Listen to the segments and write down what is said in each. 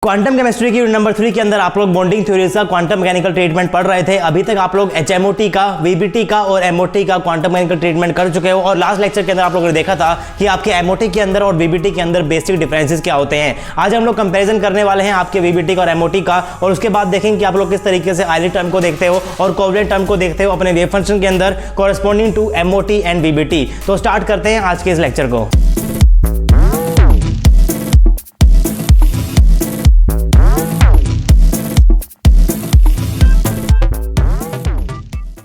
Quantum chemistry की unit number 3 के अंदर आप लोग बॉन्डिंग थ्योरीज का क्वांटम मैकेनिकल ट्रीटमेंट पढ़ रहे थे। अभी तक आप लोग एचएमओटी का, वीबीटी का और एमओटी का क्वांटम मैकेनिकल ट्रीटमेंट कर चुके हो और लास्ट लेक्चर के अंदर आप लोगों ने देखा था कि आपके एमओटी के अंदर और वीबीटी के अंदर बेसिक डिफरेंसेस क्या होते हैं। आज हम लोग कंपैरिजन करने वाले हैं आपके वीबीटी का और एमओटी का, और उसके बाद देखेंगे कि आप लोग किस तरीके से आयनिक टर्म को देखते हो और कोवलेंट टर्म को देखते हो अपने वेव फंक्शन के अंदर corresponding to MOT and VBT. तो स्टार्ट करते हैं आज के इस लेक्चर को।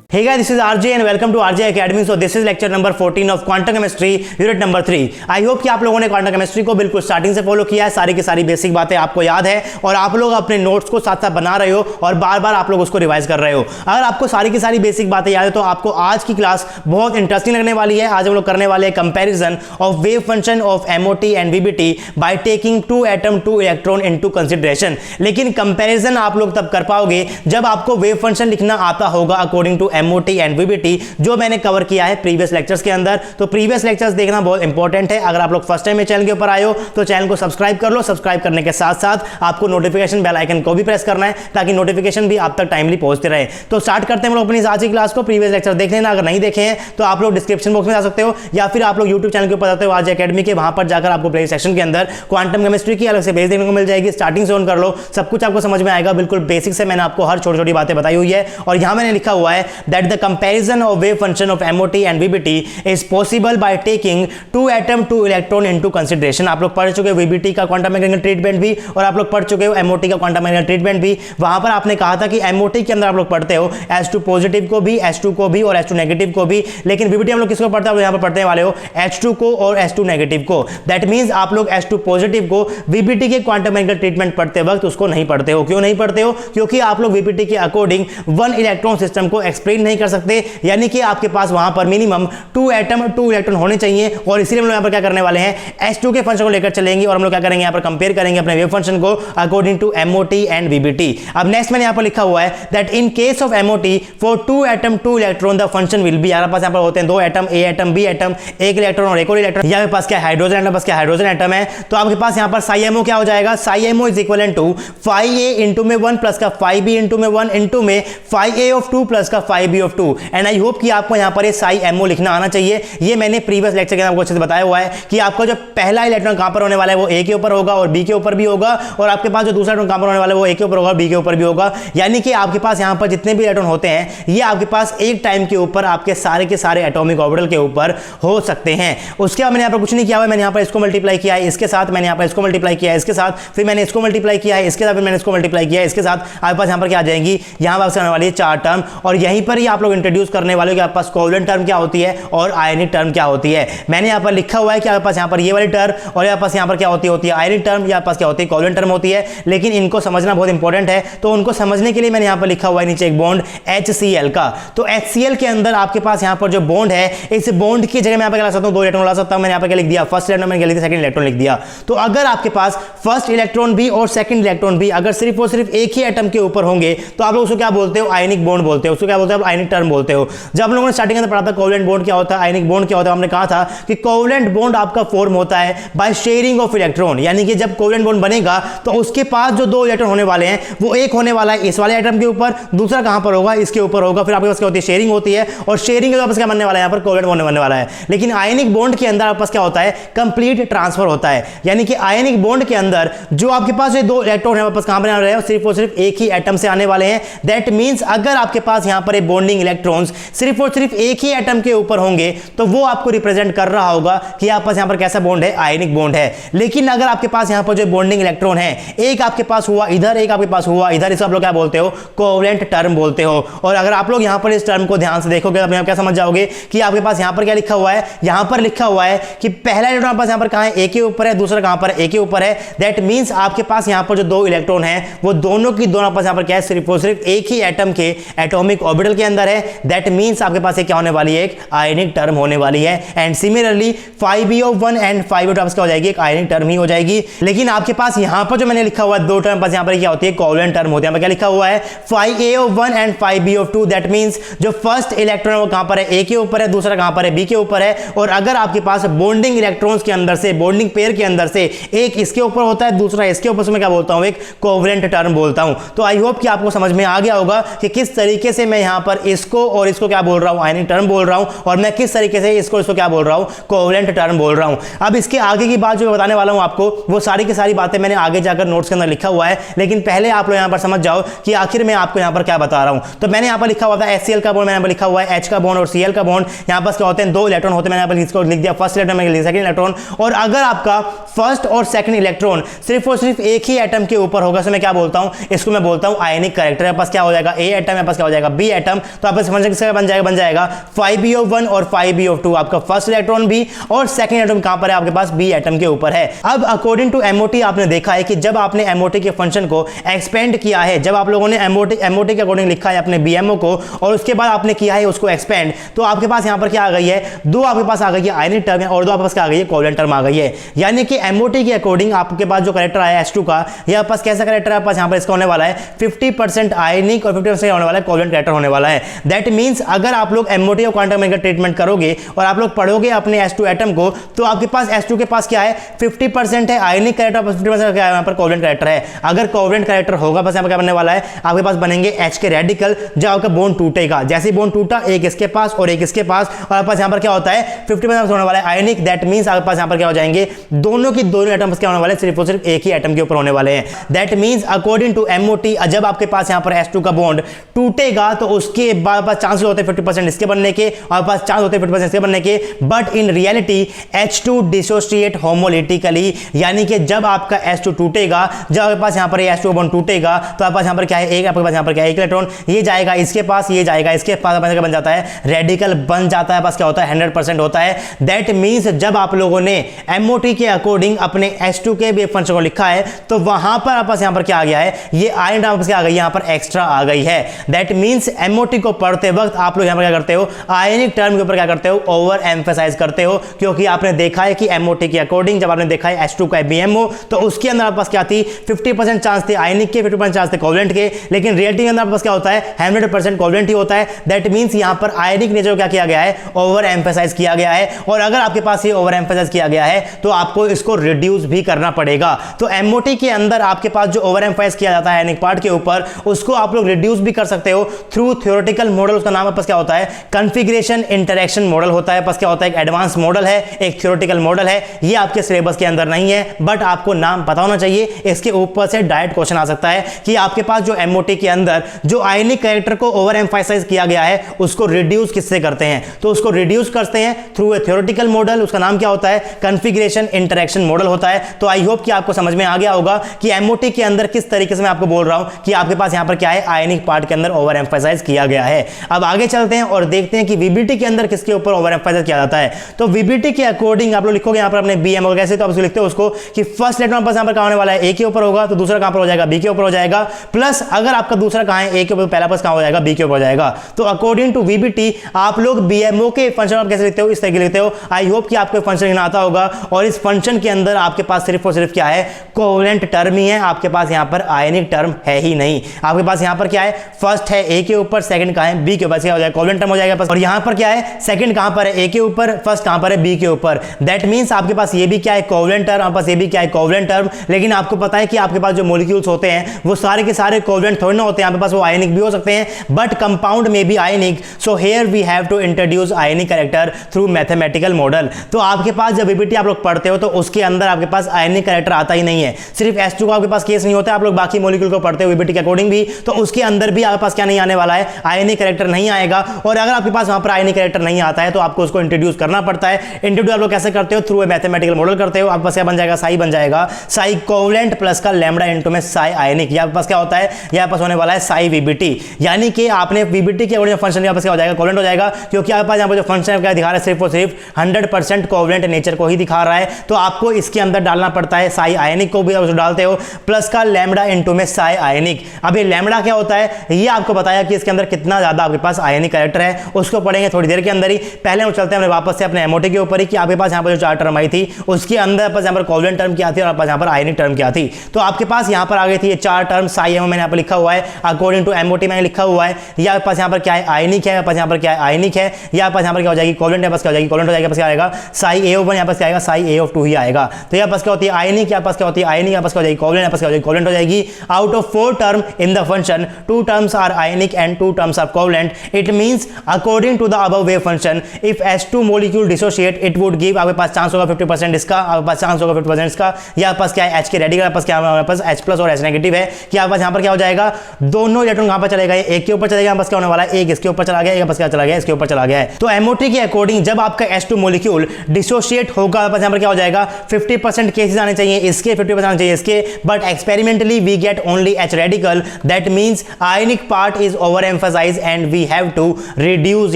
Hey guys, this is RJ and welcome to RJ Academy. So this is lecture number 14 of quantum chemistry unit number 3. I hope कि आप लोगों ने क्वांटम केमिस्ट्री को बिल्कुल स्टार्टिंग से फॉलो किया है, सारी की सारी बेसिक बातें आपको याद है और आप लोग अपने नोट्स को साथ साथ बना रहे हो और बार बार आप लोग उसको रिवाइज कर रहे हो। अगर आपको सारी की सारी बेसिक बातें याद है तो आपको आज की क्लास बहुत इंटरेस्टिंग लगने वाली है। आज हम लोग करने वाले हैं comparison of wave function of MOT and VBT by taking 2 atom 2 electron into consideration. लेकिन कंपैरिजन आप लोग तब कर पाओगे जब आपको वेव फंक्शन लिखना आता होगा according to MOT and VBT, जो मैंने कवर किया है प्रीवियस लेक्चर्स के अंदर। तो प्रीवियस लेक्चर्स देखना बहुत इंपॉर्टेंट है। अगर आप लोग फर्स्ट टाइम चैनल के ऊपर आए हो तो चैनल को सब्सक्राइब कर लो। सब्सक्राइब करने के साथ साथ आपको नोटिफिकेशन बेल आइकन को भी प्रेस करना है ताकि नोटिफिकेशन भी आप तक टाइमली पहुंचते रहे। तो स्टार्ट करते हैं हम लोग अपनी आज की क्लास को। प्रीवियस लेक्चर देख लेना, अगर नहीं देखे हैं तो आप लोग डिस्क्रिप्शन बॉक्स में जा सकते हो या फिर आप लोग यूट्यूब चैनल के ऊपर जाते हो आज एकेडमी के, वहां पर जाकर आपको प्ले सेक्शन के अंदर क्वांटम केमिस्ट्री की अलग से पेज देखने को मिल जाएगी। स्टार्टिंग से ऑन कर लो, सब कुछ आपको समझ में आएगा। बिल्कुल बेसिक से मैंने आपको हर छोटी छोटी बातें बताई हुई है और यहां मैंने लिखा हुआ है that the comparison of wave function of MOT and VBT is possible by taking 2 atom 2 electron into consideration। आप लोग पढ़ चुके हो VBT का क्वांटम मैकेनिकल ट्रीटमेंट भी और आप लोग पढ़ चुके हो MOT का क्वांटम मैकेनिकल ट्रीटमेंट भी। वहां पर आपने कहा था कि MOT के अंदर आप लोग पढ़ते हो H2 पॉजिटिव को भी, H2 को भी और H2 नेगेटिव को भी, लेकिन VBT हम लोग किसको पढ़ते हैं? यहां पर पढ़ने वाले हो H2 को और H2 नेगेटिव को। दैट मींस आप लोग H2 पॉजिटिव को VBT के क्वांटम मैकेनिकल ट्रीटमेंट पढ़ते वक्त उसको नहीं पढ़ते हो। क्यों नहीं पढ़ते हो? क्योंकि आप लोग VBT के अकॉर्डिंग 1 इलेक्ट्रॉन सिस्टम को एक्सप्लेन नहीं कर सकते, यानी कि आपके पास वहां पर मिनिमम 2 एटम 2 इलेक्ट्रॉन होने चाहिए। और इसीलिए हम लोग यहां पर क्या करने वाले हैं, H2 के फंक्शन को लेकर चलेंगे और हम लोग क्या करेंगे, यहां पर कंपेयर करेंगे अपने वेव फंक्शन को according to MOT and VBT. अब नेक्स्ट मैंने यहां पर लिखा हुआ है that in case of MOT for 2 atom 2 electron the function will be, हमारे पास यहां पर होते हैं 2 atom, A atom B atom, एक इलेक्ट्रॉन और एक और इलेक्ट्रॉन। यहां पे पास क्या हाइड्रोजन एटम, पास क्या हाइड्रोजन एटम है। तो आपके पास यहां पर साइएमओ क्या हो जाएगा, psi MO is equal to 5a into में 1 प्लस का 5b इंटू में 1 इंटू में 5a ऑफ 2 प्लस का 5b of 2। And I hope कि आपको यहां पर साइएमओ लिखना आना चाहिए। ये मैंने प्रीवियस लेक्चर के अंदर आपको अच्छे से बताया हुआ है कि आपका जो पहला इलेक्ट्रॉन कहां पर होने वाला है वो ए के ऊपर होगा और बी के ऊपर भी होगा, और आपके पास जो दूसरा इलेक्ट्रॉन कहां पर होने वाला है वो ए के ऊपर होगा और बी के ऊपर भी होगा। यानी कि आपके पास यहां पर जितने भी इलेक्ट्रॉन होते हैं ये आपके पास एक टाइम के ऊपर आपके सारे के सारे एटॉमिक ऑर्बिटल के ऊपर हो सकते हैं। उसके बाद मैंने यहां पर कुछ नहीं किया हुआ, मैंने यहां पर इसको मल्टीप्लाई किया है इसके साथ, मैंने यहां पर इसको मल्टीप्लाई किया है इसके साथ, फिर मैंने इसको मल्टीप्लाई किया है इसके साथ, फिर मैंने इसको मल्टीप्लाई किया है इसके साथ। आपके पास यहां पर क्या आ जाएंगी, यहां पर आने वाली है 4 टर्म, और यहीं पर ही आप लोग इंट्रोड्यूस करने वाले हो कि आपके पास कोवलेंट टर्म क्या होती है और आयनिक टर्म क्या होती है। मैंने यहां पर लिखा हुआ है कि आपके पास यहां पर ये वाली टर्म और यहां पास यहां पर क्या होती है आयनिक टर्म, या पास क्या होती है कोवलेंट टर्म होती है। लेकिन इनको समझना बहुत इंपॉर्टेंट है, तो उनको समझने के लिए मैंने यहां पर लिखा हुआ है नीचे एक बॉन्ड HCl का। तो HCl के अंदर आपके पास यहां पर जो बॉन्ड है, इस बॉन्ड की जगह मैं यहां पर क्या ला सकता हूं, 2 इलेक्ट्रॉन ला सकता हूं। मैंने यहां पर क्या लिख दिया, फर्स्ट इलेक्ट्रॉन, मैंने क्या लिख दिया, सेकंड इलेक्ट्रॉन लिख दिया। तो अगर आपके पास फर्स्ट इलेक्ट्रॉन भी और सेकंड इलेक्ट्रॉन भी अगर सिर्फ और सिर्फ एक ही एटम के ऊपर होंगे तो आप लोग उसको क्या बोलते हो, आयनिक बॉन्ड बोलते हो। उसको क्या बोलते हो, आयनिक टर्म बोलते हो। जब हम लोगों ने स्टार्टिंग में पढ़ा था कोवलेंट बॉन्ड क्या होता है, आयनिक बॉन्ड क्या होता है, हमने कहा था कि कोवलेंट बॉन्ड आपका फॉर्म होता है बाय शेयरिंग ऑफ इलेक्ट्रॉन। यानी कि जब कोवलेंट बॉन्ड बनेगा तो उसके पास जो 2 इलेक्ट्रॉन होने वाले हैं वो एक होने वाला है इस वाले एटम के ऊपर, दूसरा कहां पर होगा, इसके ऊपर होगा। फिर आपके पास क्या होती है, शेयरिंग होती है, और शेयरिंग के वापस क्या बनने वाला है, यहां पर कोवलेंट बॉन्ड बनने वाला है। लेकिन आयनिक बॉन्ड के अंदर आपके पास क्या होता है, कंप्लीट ट्रांसफर होता है। यानी कि आयनिक बॉन्ड के अंदर जो आपके पास ये 2 इलेक्ट्रॉन है वापस कहां पर आने वाले हैं, सिर्फ और सिर्फ एक ही एटम से आने वाले हैं। दैट मींस अगर आपके पास यहां पर बॉन्डिंग इलेक्ट्रॉन्स सिर्फ और सिर्फ एक ही एटम के ऊपर होंगे तो वो आपको रिप्रेजेंट कर रहा होगा कि आपके पास यहां पर कैसा बॉन्ड है, आयनिक बॉन्ड है। लेकिन अगर आपके पास यहां पर जो बॉन्डिंग इलेक्ट्रॉन है, एक आपके पास हुआ इधर, एक आपके पास हुआ इधर, इसे आप लोग क्या बोलते हो, कोवलेंट टर्म बोलते हो। और अगर आप लोग यहां पर इस टर्म को ध्यान से देखोगे तो आप क्या समझ जाओगे कि आपके पास यहां पर क्या लिखा हुआ है, यहां पर लिखा हुआ है कि पहला इलेक्ट्रॉन आपके पास यहां पर कहां है, ए के ऊपर है, दूसरा कहां पर, ए के ऊपर है। दैट मींस आपके पास यहां पर जो 2 इलेक्ट्रॉन है वो दोनों की दोनों पास यहां पर क्या है, सिर्फ और सिर्फ एक ही एटम के एटॉमिक ऑर्बिटल के अंदर है, दैट मीन्स आपके पास क्या होने वाली है, एक आयनिक टर्म होने वाली है। And similarly 5BO1 and 5BO2 क्या हो जाएगी, एक आयनिक टर्म ही हो जाएगी। लेकिन आपके पास यहां पर जो मैंने लिखा हुआ है दो टर्म, पास यहां पर क्या होती है, कोवेलेंट टर्म होती है। क्या लिखा हुआ है 5AO1 and 5BO2, that means जो फर्स्ट इलेक्ट्रॉन वो कहां पर है, ए के ऊपर है, दूसरा कहां पर है, बी के ऊपर है। और अगर आपके पास बॉन्डिंग इलेक्ट्रॉन्स के अंदर से, बॉन्डिंग पेयर के अंदर से एक इसके ऊपर होता है, दूसरा इसके ऊपर, मैं क्या बोलता हूं, एक कोवेलेंट टर्म बोलता हूं। तो आई होप कि आपको समझ में आ गया होगा कि किस तरीके से मैं यहां पर इसको और इसको क्या बोल रहा हूं, आयनिक टर्म बोल रहा हूं, और मैं किस तरीके से इसको क्या बोल रहा हूं, कोवेलेंट टर्म बोल रहा हूं। अब इसके आगे की बात जो बताने वाला हूं आपको, वो सारी की सारी बातें मैंने आगे जाकर नोट्स के अंदर लिखा हुआ है। लेकिन पहले आप लोग यहां पर समझ जाओ कि आखिर मैं आपको यहां पर क्या बता रहा हूं। तो मैंने यहां पर लिखा हुआ था HCl का बॉन्ड, मैंने यहां पर लिखा हुआ है H का बॉन्ड और Cl का बॉन्ड। यहां पर क्या होते हैं, दो इलेक्ट्रॉन होते हैं, मैंने यहां पर इसको लिख दिया फर्स्ट इलेक्ट्रॉन, मैंने सेकंड इलेक्ट्रॉन। और अगर आपका फर्स्ट और सेकंड इलेक्ट्रॉन सिर्फ और सिर्फ एक ही एटम के ऊपर होगा, तो मैं क्या बोलता हूं, इसको मैं बोलता हूं आयनिक कैरेक्टर। पास क्या हो जाएगा, ए एटम, मेरे पास क्या हो जाएगा, बी एटम। तो आप समझ सकते बन जाएगा 5BO1 और 5BO2, आपका फर्स्ट इलेक्ट्रॉन भी और सेकंड एटम कहां पर है, आपके पास बी एटम के ऊपर है। अब अकॉर्डिंग टू MOT आपने देखा है कि जब आपने MOT के फंक्शन को एक्सपेंड किया है, जब आप लोगों ने MOT के अकॉर्डिंग लिखा है अपने BMO को, और उसके बाद आपने किया है उसको एक्सपेंड, तो आपके पास यहां पर क्या आ गई है, दो आपके पास आ गई है आयनिक टर्म है, और दो आपके पास क्या आ गई है, कोवेलेंट टर्म आ गई है। यानी कि MOT के अकॉर्डिंग आपके पास जो कैरेक्टर आया H2 का, यह पास कैसा कैरेक्टर है, पास यहां पर इसका होने वाला है 50% आयनिक और 50% होने वाला है कोवेलेंट कैरेक्टर होने वाला है। दैट मींस अगर आप लोग MOT और क्वांटम मैकेनिकल ट्रीटमेंट करोगे और आप लोग पढ़ोगे अपने H2 एटम को, तो आपके पास H2 के पास क्या है, 50% है आयनिक कैरेक्टर, 50% क्या है यहाँ पर कोवेलेंट कैरेक्टर है। अगर कोवेलेंट कैरेक्टर होगा, बस यहाँ पर क्या बनने वाला है, आपके पास बनेंगे H के रेडिकल, जब आपका बॉन्ड टूटेगा, जैसे बॉन्ड टूटा एक इसके पास और एक इसके पास, और आपके पास यहाँ पर क्या होता है 50% होने वाला है आयनिक। दैट मींस आपके पास यहाँ पर क्या हो जाएंगे, दोनों की दोनों एटम्स क्या होने वाले, सिर्फ और सिर्फ एक ही एटम के ऊपर होने वाले हैं। That means according to MOT जब आपके पास यहाँ पर H2 का बॉन्ड टूटेगा, तो उसके बाद चांस होते हैं 50% इसके बनने के, और पास चांस होते हैं 50% इसके बनने के। But in reality H2 dissociate homolytically, यानी कि जब आपका H2 टूटेगा, जब आपके पास यहाँ पर H2 बॉन्ड टूटेगा, तो आपके पास यहाँ पर क्या है, एक आपके पास यहाँ पर क्या है, एक इलेक्ट्रॉन, ये जाएगा इसके पास, ये जाएगा इसके पास, बन जाता है रेडिकल बन जाता है, पास क्या होता है 100% होता है। दैट मींस जब आप लोगों ने MOT के अकॉर्डिंग अपने H2 के वेव फंक्शन को लिखा है, तो वहां पर आपके पास यहाँ पर क्या आ गया है, ये आयन टर्म क्या आ गई, यहाँ पर एक्स्ट्रा आ गई है। दैट मींस MOT को पढ़ते वक्त आप लोग यहाँ पर क्या करते हो, आयनिक टर्म के ऊपर क्या करते हो, ओवर एम्फेसाइज करते हो, क्योंकि आपने देखा है कि MOT के अकॉर्डिंग जब आपने देखा है H2 का BMO, तो उसके अंदर आपके पास क्या थी, 50% चांस थे आयनिक के, 50% चांस थे कोवेलेंट के। लेकिन रियलिटी के अंदर आपके पास क्या होता है, 100% कोवेलेंट ही होता है। दैट मींस यहाँ पर आयनिक नेचर को क्या किया गया है, ओवर एम्फेसाइज किया गया है। और अगर आपके पास ये ओवर एम्फेसाइज किया गया है, तो आपको इसको रिड्यूस भी करना पड़ेगा। तो MOT के अंदर आपके पास जो ओवर एम्फेसाइज किया जाता है आयनिक पार्ट के ऊपर, उसको आप लोग रिड्यूस भी कर सकते हो थ्रू थ्योरेटिकल मॉडल। उसका नाम आपके पास क्या होता है, कॉन्फ़िगरेशन इंटरैक्शन मॉडल होता है। पास क्या होता है, एक एडवांस मॉडल है, एक थ्योरेटिकल मॉडल है। ये आपके सिलेबस के अंदर नहीं है, बट आपको नाम पता होना चाहिए। इसके ऊपर से डायरेक्ट क्वेश्चन आ सकता है कि आपके पास जो MOT के अंदर जो आयनिक कैरेक्टर को ओवर एम्फेसाइज किया गया है, उसको रिड्यूस किससे करते हैं, तो उसको रिड्यूस करते हैं थ्रू ए थ्योरेटिकल मॉडल। उसका नाम क्या होता है, कॉन्फ़िगरेशन इंटरैक्शन मॉडल होता है। तो आई होप कि आपको समझ में आ गया होगा कि MOT के अंदर किस तरीके से मैं आपको बोल रहा हूं कि आपके पास यहां पर क्या है, आयनिक पार्ट के अंदर ओवर एम्फेसाइज किया गया है। अब आगे चलते हैं और देखते हैं कि VBT के अंदर किसके ऊपर ओवर एम्फेसाइज किया जाता है। तो VBT के अकॉर्डिंग आप लोग लिखोगे यहां पर अपने BMO कैसे, तो आप लिखते हो उसको कि फर्स्ट इलेक्ट्रॉन पास यहां पर कहां होने वाला है, A के ऊपर होगा, तो दूसरा कहां पर हो जाएगा, B के ऊपर हो जाएगा। प्लस अगर आपका दूसरा कहां है, A के ऊपर, पहला पास कहां हो जाएगा, B के ऊपर हो जाएगा। तो अकॉर्डिंग टू VBT आप लोग BMO के फंक्शन आप कैसे लिखते हो, इस तरीके लिखते हो। आई होप कि आपको फंक्शन लिखना आता होगा। और इस फंक्शन के अंदर आपके पास सिर्फ और सिर्फ क्या है, कोवेलेंट टर्म ही है। आपके पास यहां पर आयनिक टर्म है ही नहीं। आपके पास यहां पर क्या है, फर्स्ट है A के ऊपर, सेकंड कहां है, B के ऊपर, क्या हो जाएगा, कोवेलेंट टर्म हो जाएगा। और यहां पर क्या है, सेकंड कहां पर है, A के ऊपर, फर्स्ट कहां पर है, B के ऊपर। दैट मींस आपके पास ये भी क्या है, कोवेलेंट टर्म, आपके पास ये भी क्या है, कोवेलेंट टर्म। लेकिन आपको पता है कि आपके पास जो मॉलिक्यूल्स होते हैं वो सारे के सारे कोवेलेंट थोड़ी ना होते हैं। आपके पास वो आयनिक भी हो सकते हैं, बट कंपाउंड में भी ionic. So here we have to introduce ionic character through mathematical model. तो आपके पास जब VBT आप लोग पढ़ते हो, तो उसके अंदर आपके पास आयनिक कैरेक्टर आता ही नहीं है। सिर्फ H2 का आपके पास केस नहीं होता है। आप लोग बाकी मॉलिक्यूल को पढ़ते हो VBT के अकॉर्डिंग भी, तो उसके अंदर भी आपके पास क्या नहीं आने वाला है, आयनिक कैरेक्टर नहीं आएगा। और अगर आपके पास वहां पर आयनिक कैरेक्टर नहीं आता है, तो आपको उसको इंट्रोड्यूस करना पड़ता है। इंट्रोड्यूस आप लोग कैसे करते हो, थ्रू ए मैथमेटिकल मॉडल करते हो। आपके पास क्या बन जाएगा, साई बन जाएगा, साई कोवेलेंट प्लस का लैम्डा इनटू में साई आयनिक। ये आपके पास क्या होता है, ये आपके पास होने वाला है साई VBT। यानी कि आपने VBT के अकॉर्डिंग फंक्शन आपके पास क्या हो जाएगा, कोवेलेंट हो जाएगा, क्योंकि आपके पास यहां पर जो फंक्शन है क्या दिखा रहा है, सिर्फ और सिर्फ 100% कोवेलेंट नेचर को ही दिखा रहा है। तो आपको इसके अंदर डालना पड़ता है साई आयनिक को भी आप डालते हो, प्लस का लैम्डा इनटू में साई आयनिक। अब ये लैम्डा क्या होता है, ये आपको बताया कि इसके अंदर कितना ज्यादा आपके पास आयनिक कैरेक्टर है उसको पढ़ेंगे थोड़ी देर के अंदर ही। पहले हम चलते हैं वापस से अपने एमओटी के ऊपर ही कि आपके पास यहाँ पर जो 4 टर्म आई थी उसके अंदर यहाँ पर कोवलेंट टर्म क्या थी और यहाँ पर आयनिक टर्म क्या थी। तो आपके पास यहाँ पर आ गई थी ये 4 टर्म साई एमओ मैंने यहाँ पर लिखा हुआ है, अकॉर्डिंग टू एमओटी मैंने लिखा हुआ है। या पास यहाँ पर क्या है आयनिक है, पास यहाँ पर क्या है आयनिक है, या पास यहाँ पर क्या हो जाएगी कोवलेंट है, पास क्या हो जाएगी कोवलेंट हो जाएगा, पास क्या आएगा साई AO1 यहाँ पास क्या आएगा साई AO2 ही आएगा। तो यहाँ पास क्या होती है आयनिक, यहाँ पास क्या होती है आयनिक, यहाँ पास क्या हो जाएगी कोवलेंट, यहाँ पास क्या हो जाएगी कोवलेंट हो जाएगी। Out of 4 term in the function 2 terms are ionic and 2 terms are covalent. It means according to the above wave function if H2 molecule dissociate it would give, आपके पास चांस होगा 50% इसका, आपके पास चांस होगा 50% इसका। यहाँ पास क्या है H के रेडिकल, पास क्या है पास H प्लस और H नेगेटिव है कि आप पास यहाँ पर क्या हो जाएगा दोनों इलेक्ट्रॉन कहां पर चलेगा, एक के ऊपर चलेगा, यहाँ पास क्या होने वाला है एक इसके ऊपर चला गया, एक पास क्या चला गया इसके ऊपर चला गया है। तो एमओटी के अकॉर्डिंग जब आपका H2 मॉलिक्यूल डिसोशिएट होगा पास यहाँ पर क्या हो जाएगा 50% केसेस आने चाहिए इसके, 50% आने चाहिए इसके, but experimentally we get only H radical, that means ionic part is over emphasize and we have to reduce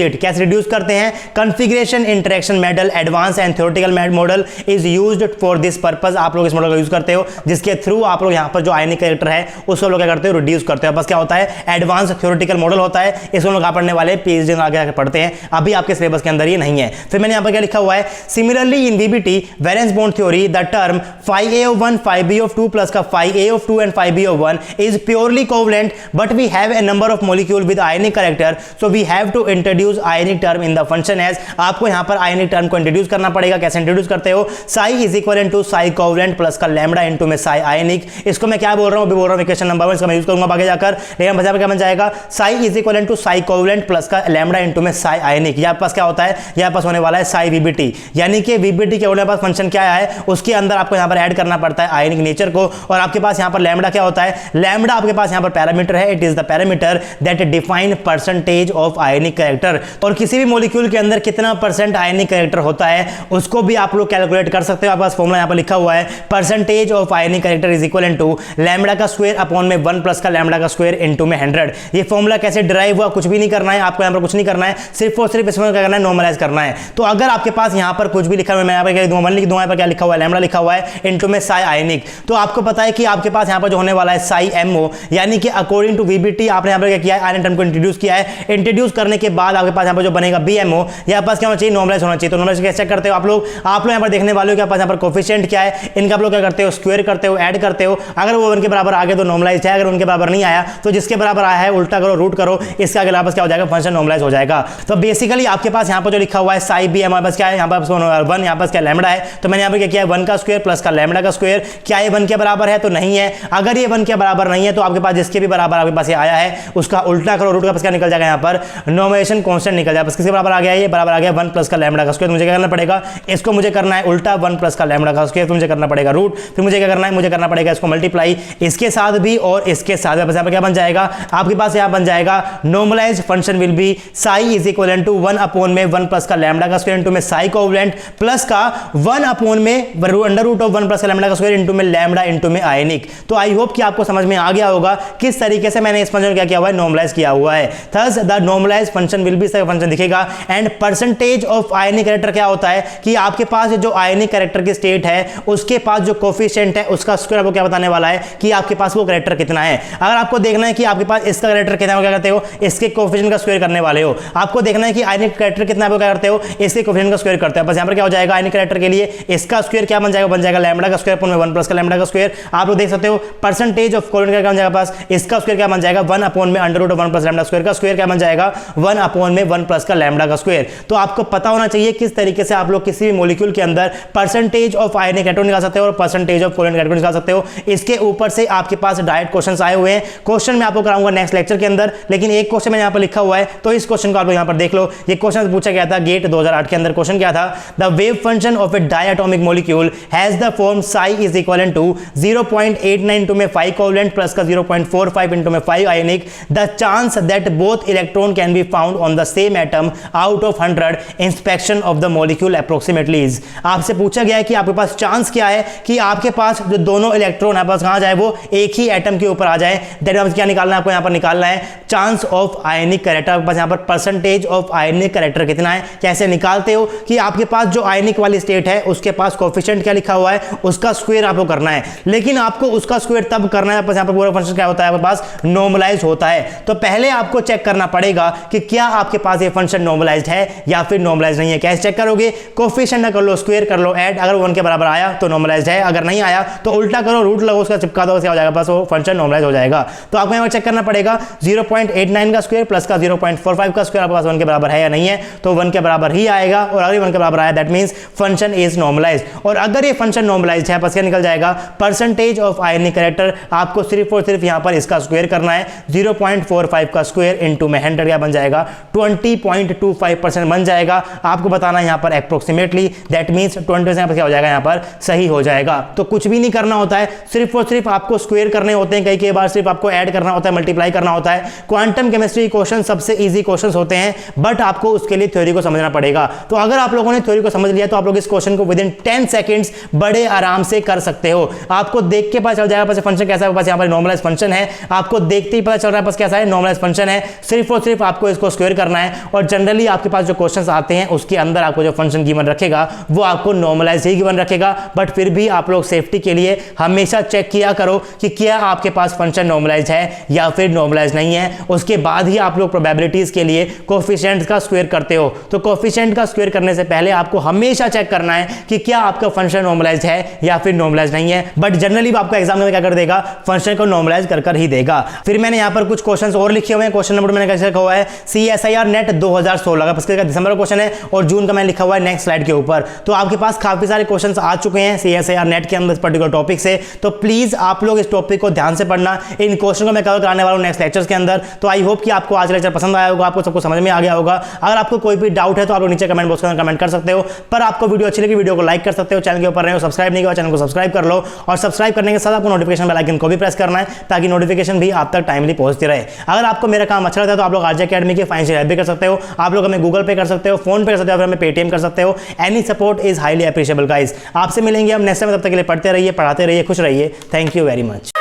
it. कैसे रिड्यूस करते हैं, configuration interaction model advance and theoretical model is used for this purpose. आप लोग इस model का use करते हो जिसके थ्रू आप लोग यहाँ पर जो आयनिक कैरेक्टर है उसको लोग क्या करते हो रिड्यूस करते हो। बस क्या होता है एडवांस थ्योरेटिकल मॉडल होता है, इसको लोग पढ़ने वाले पीएचडी में आगे पढ़ते हैं, अभी आपके सिलेबस के अंदर ये नहीं है। फिर मैंने यहाँ पर क्या लिखा हुआ है, similarly in VBT valence bond theory the term 5A1 5B2 plus का 5A2 and 5B1 is purely covalent but we have a number of molecule with ionic character so we have to introduce ionic term in the function as. आपको यहाँ पर आयनिक term को introduce करना पड़ेगा। कैसे introduce करते हो, psi is equal to psi covalent plus का लैम्डा इनटू में साई आयनिक। इसको मैं क्या बोल रहा हूँ अभी बोल रहा हूँ इक्वेशन नंबर 1, इसका मैं यूज करूंगा आगे जाकर। लेकिन बचा क्या बन जाएगा psi is equal to psi covalent plus का लैम्डा इनटू में साई आयनिक। यहाँ पास क्या होता है, यहाँ पास होने वाला है साई वीबीटी, यानी कि वीबीटी के होने पास फंक्शन क्या है उसके अंदर आपको यहाँ पर ऐड करना पड़ता है आयनिक नेचर को। और आपके पास यहाँ पर लैम्डा क्या होता है, लैम्डा आपके पास यहाँ पर पैरामीटर है, it is the parameter that define percentage of ionic character. और किसी भी मॉलिक्यूल के अंदर कितना परसेंट आयनिक कैरेक्टर होता है उसको भी आप लोग कैलकुलेट कर सकते हो। आपके पास फॉर्मूला यहाँ पर लिखा हुआ है, percentage of ionic character is equal to lambda का स्क्वायर अपॉन में 1 प्लस का लैम्डा का स्क्वायर इनटू में 100। ये फॉर्मूला कैसे डिराइव हुआ कुछ भी नहीं करना है आपको, यहाँ पर कुछ नहीं करना है, सिर्फ और सिर्फ इसमें क्या करना है नॉर्मलाइज करना है। तो अगर आपके पास यहाँ पर कुछ भी लिखा हुआ है, मैं यहाँ पर क्या लिख दूंगा, यहाँ पर क्या लिखा हुआ है लैम्डा लिखा हुआ है इनटू में साई आयनिक। तो आपको पता है कि आपके पास यहाँ पर जो होने वाला है साई एमओ, यानी कि अकॉर्डिंग टू वीबीटी आपने यहाँ पर क्या किया है आयनिक टर्म को इंट्रोड्यूस किया है। इंट्रोड्यूस करने के बाद आपके पास यहाँ पर जो बनेगा बीएमओ, यहाँ पास क्या होना चाहिए नॉर्मलाइज होना चाहिए। तो नॉर्मलाइज कैसे करते हो आप लोग यहाँ पर देखने वाले हो कि यहाँ पर कोफिशिएंट क्या है, इनका आप लोग क्या करते हो स्क्वायर करते हो, ऐड करते हो। अगर वो उनके बराबर आ गए तो नॉर्मलाइज है, अगर उनके बराबर नहीं आया तो जिसके बराबर आया है उल्टा करो रूट करो, इसका अगला वापस क्या हो जाएगा फंक्शन नॉर्मलाइज हो जाएगा। तो बेसिकली आपके पास यहाँ पर जो लिखा हुआ है साई बी हमारे पास क्या है, यहाँ पर 1, यहाँ पास क्या लैम्डा है, तो मैंने यहाँ पर क्या किया 1 का स्क्वायर प्लस का लैम्डा का स्क्वायर। क्या ये 1 के बराबर है, तो नहीं है। अगर ये 1 के बराबर नहीं है तो आपके पास जिसके भी बराबर आपके पास ये आया है उसका उल्टा करो, रूट का पास क्या निकल जाएगा, यहाँ पर नॉर्मलाइजेशन कांस्टेंट निकल जाएगा। किसके बराबर आ गया, ये बराबर आ गया 1 प्लस का लैम्डा का स्क्वायर। मुझे क्या करना पड़ेगा, इसको मुझे करना है उल्टा 1 प्लस का लैम्डा का स्क्वायर, फिर मुझे करना पड़ेगा रूट, फिर मुझे क्या करना है, मुझे करना पड़ेगा इसको मल्टीप्लाई इसके साथ भी और इसके साथ। यहाँ पर क्या बन जाएगा आपके पास, यहाँ बन जाएगा normalised function will be psi is equal to 1 upon में 1 प्लस का लैम्डा का स्क्वायर इनटू में साई कोवलेंट प्लस का 1 अपॉन में अंडर रूट ऑफ 1 प्लस का लैम्डा का स्क्वायर इनटू में लैम्डा इनटू में आयनिक। तो आई होप कि आपको समझ में आ गया होगा किस तरीके से मैंने इस फंक्शन क्या किया हुआ है, नॉर्मलाइज किया हुआ है। Thus the normalised function will be, function दिखेगा and percentage of ionic character क्या होता है कि आपके पास जो आयनिक कैरेक्टर की स्टेट है उसके पास जो कोफिशिएंट है उसका स्क्वायर आपको क्या बताने वाला है कि आपके पास वो कैरेक्टर कितना है। अगर आपको देखना है कि आपके पास इसका कैरेक्टर कितना है, क्या करते हो इसके कोफिशिएंट का स्क्वायर करने वाले हो। आपको देखना है कि आयनिक कैरेक्टर कितना है, क्या करते हो इसके कोफिशिएंट का स्क्वायर करते हो। बस यहाँ पर क्या हो जाएगा आयनिक कैरेक्टर के लिए इसका स्क्वायर क्या बन जाएगा, बन जाएगा लैम्डा का स्क्वायर अपॉन में 1 प्लस का लैम्डा का स्क्वायर। आप लोग देख सकते हो परसेंटेज ऑफ कोवलेंट क्या बन जाएगा पास, इसका स्क्वायर क्या बन जाएगा 1 अपॉन में under root of 1 plus lambda square का स्क्वायर क्या बन जाएगा 1 अपॉन में 1 प्लस का लैम्डा का स्क्वायर। तो आपको पता होना चाहिए किस तरीके से आप लोग किसी भी मॉलिक्यूल के अंदर परसेंटेज ऑफ आयनिक कैरेक्टर निकाल सकते हो और परसेंटेज ऑफ कोवलेंट कैरेक्टर निकाल सकते हो। इसके ऊपर से आपके पास डायरेक्ट क्वेश्चंस आए हुए हैं, क्वेश्चन मैं आपको कराऊंगा नेक्स्ट लेक्चर के अंदर, लेकिन एक क्वेश्चन मैंने यहाँ पर लिखा हुआ है तो इस क्वेश्चन को आप लोग यहाँ पर देख लो। ये क्वेश्चन पूछा गया था गेट 2008 के अंदर। क्वेश्चन क्या था, the wave function of a diatomic molecule has the form psi is equal to 0.89 into में 5 कोवलेंट प्लस का 0.45 इनटू में 5 ionic. The chance that both electron can be found on the same atom out of 100 inspection of the molecule approximately is. आपसे पूछा गया है कि आपके पास चांस क्या है कि आपके पास जो दोनों इलेक्ट्रॉन है बस कहां जाए, वो एक ही एटम के ऊपर आ जाए। दैट मींस क्या निकालना है आपको, यहाँ पर निकालना है चांस ऑफ आयनिक कैरेक्टर। बस यहाँ पर परसेंटेज ऑफ आयनिक कैरेक्टर कितना है। कैसे निकालते हो कि आपके पास जो आयनिक वाली स्टेट है उसके पास कोफिशिएंट क्या लिखा हुआ है उसका स्क्वायर आपको करना है, लेकिन आपको उसका स्क्वायर तब करना है यहाँ पर पूरा फंक्शन क्या होता है आपके पास नॉर्मलाइज होता है। तो पहले आपको चेक करना पड़ेगा कि क्या आपके पास ये फंक्शन नॉर्मलाइज्ड है या फिर नॉर्मलाइज्ड नहीं है। कैसे चेक करोगे? कोफिशिएंट ना कर लो, स्क्वायर कर लो, ऐड, अगर 1 के बराबर आया तो नॉर्मलाइज्ड है, अगर नहीं आया तो उल्टा करो, रूट लगो, उसका चिपका दो, क्या हो जाएगा? बस वो फंक्शन नॉर्मलाइज हो जाएगा। तो आपको यहाँ पर चेक करना पड़ेगा 0.89 का स्क्वायर प्लस का 0.45 का स्क्वायर आपके पास 1 के बराबर है या नहीं है, तो 1 के बराबर ही आएगा, और अगर 1 के बराबर आया that means function is normalised. और अगर ये फंक्शन नॉर्मलाइज्ड है, बस क्या निकल जाएगा? परसेंटेज ऑफ आयनिक कैरेक्टर, आपको सिर्फ और सिर्फ यहाँ पर इसका स्क्वायर करना है, 0.45 का स्क्वायर इंटू में 100 क्या बन जाएगा? 20.25% बन जाएगा। आपको बताना यहाँ पर अप्रोक्सीमेटली, दैट मींस 20 से क्या हो जाएगा? यहाँ पर सही हो जाएगा। तो कुछ भी नहीं करना होता है, सिर्फ और सिर्फ आपको स्क्वायर करने होते हैं, कई बार सिर्फ आपको ऐड करना होता है, मल्टीप्लाई करना होता है। क्वांटम केमिस्ट्री क्वेश्चन सबसे इजी क्वेश्चंस होते हैं, बट आपको उसके लिए थ्योरी को समझना पड़ेगा। तो अगर आप लोगों ने थ्योरी को समझ लिया तो आप लोग इस क्वेश्चन को विद इन 10 सेकंड्स बड़े आराम से कर सकते हो। आपको देख के पता चल जाएगा बस फंक्शन कैसा है, बस यहाँ पर नॉर्मलाइज फंक्शन है, आपको देखते ही पता चल रहा है बस कैसा है, नॉर्मलाइज फंक्शन है। सिर्फ और सिर्फ आपको इसको स्क्वायर करना है, और जनरली आपके पास जो क्वेश्चंस आते हैं उसके अंदर आपको जो फंक्शन गिवन रखेगा वो आपको नॉर्मलाइज ही गिवन रखेगा। बट फिर भी आप लोग सेफ्टी के लिए हमेशा चेक किया करो कि क्या आपके पास फंक्शन नॉर्मलाइज है या फिर नॉर्मलाइज नहीं है। उसके बाद ही आप लोग प्रोबेबिलिटीज के लिए कोफिशिएंट का स्क्वायर करते हो। तो कोफिशिएंट का स्क्वायर करने से पहले आपको हमेशा चेक करना है कि क्या आपका फंक्शन नॉर्मलाइज है या फिर नॉर्मलाइज नहीं है। बट जनरली आपका एग्जाम में क्या कर देगा? फंक्शन को नॉर्मलाइज कर ही देगा। फिर मैंने यहाँ पर कुछ क्वेश्चंस और लिखे हुए हैं। क्वेश्चन नंबर मैंने कैसे लिखा हुआ है? CSIR नेट 2016 का, इसका दिसंबर का क्वेश्चन है, और जून का मैंने लिखा हुआ है नेक्स्ट स्लाइड के ऊपर। तो आपके पास काफी सारे क्वेश्चंस आ चुके हैं CSIR नेट के अंदर इस पर्टिकुलर टॉपिक से। तो प्लीज आप लोग इस टॉपिक को ध्यान से पढ़ना। इन क्वेश्चन को मैं कवर कराने वाला हूं नेक्स्ट लेक्चर्स के अंदर। तो आई होप कि आपको आज लेक्चर पसंद आया होगा, आपको सबको समझ में आ गया होगा। अगर आपको कोई भी डाउट है तो आप लोग नीचे कमेंट बॉक्स में कमेंट कर सकते हो। पर आपको वीडियो अच्छी लगी, वीडियो को लाइक कर सकते हो। चैनल के ऊपर रहे हो, सब्सक्राइब नहीं किया, चैनल को सब्सक्राइब कर लो, और सब्सक्राइब करने के साथ आपको नोटिफिकेशन बेल आइकन को भी प्रेस करना है ताकि नोटिफिकेशन भी आप तक टाइमली पहुंचती रहे। अगर आपको मेरा काम अच्छा लगता है तो आप लोग आरजे एकेडमी के फाइनेंशियल हेल्प भी कर सकते हो। आप लोग हमें गूगल पे कर सकते हो, फोन पे कर सकते हो, फिर हमें पेटीएम कर सकते हो। Any support is highly appreciable guys. आपसे मिलेंगे हम नेक्स्ट टाइम, तब तक के लिए पढ़ते रहिए, पढ़ाते रहिए, खुश रहिए। Thank you very much.